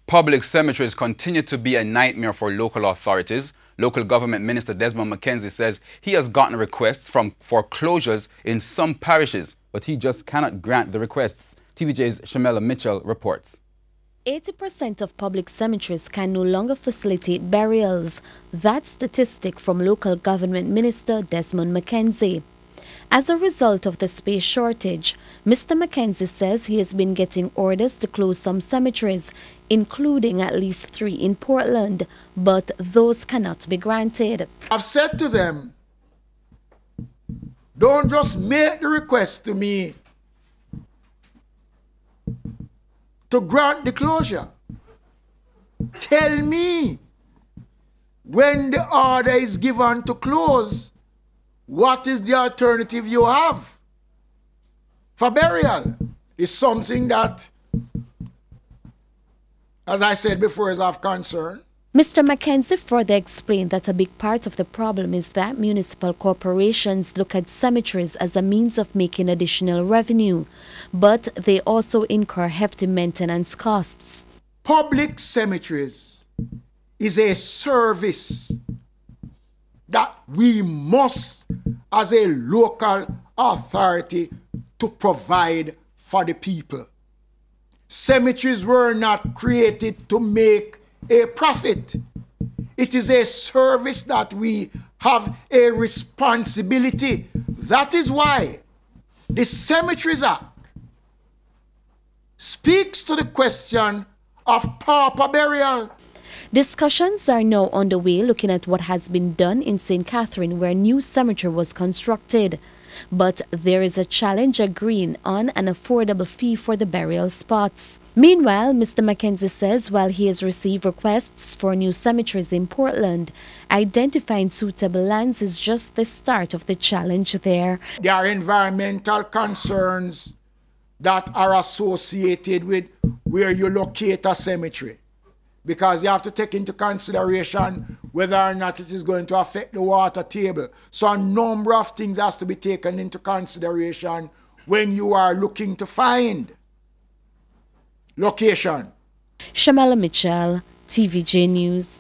Public cemeteries continue to be a nightmare for local authorities. Local government minister Desmond McKenzie says he has gotten requests for closures in some parishes, but he just cannot grant the requests. TVJ's Shamela Mitchell reports. 80% of public cemeteries can no longer facilitate burials. That statistic from local government minister Desmond McKenzie. As a result of the space shortage, Mr. McKenzie says he has been getting orders to close some cemeteries, including at least 3 in Portland, but those cannot be granted. I've said to them, don't just make the request to me to grant the closure. Tell me when the order is given to close, what is the alternative you have for burial? Is something that, as I said before, is of concern. Mr. McKenzie further explained that a big part of the problem is that municipal corporations look at cemeteries as a means of making additional revenue, but they also incur hefty maintenance costs. Public cemeteries is a service that we must, as a local authority, to provide for the people. Cemeteries were not created to make a profit. It is a service that we have a responsibility. That is why the Cemeteries Act speaks to the question of pauper burial. Discussions are now underway looking at what has been done in St. Catherine, where a new cemetery was constructed. But there is a challenge agreeing on an affordable fee for the burial spots. Meanwhile, Mr. McKenzie says while he has received requests for new cemeteries in Portland, identifying suitable lands is just the start of the challenge there. There are environmental concerns that are associated with where you locate a cemetery, because you have to take into consideration whether or not it is going to affect the water table. So a number of things has to be taken into consideration when you are looking to find location. Shamela Mitchell, TVJ News.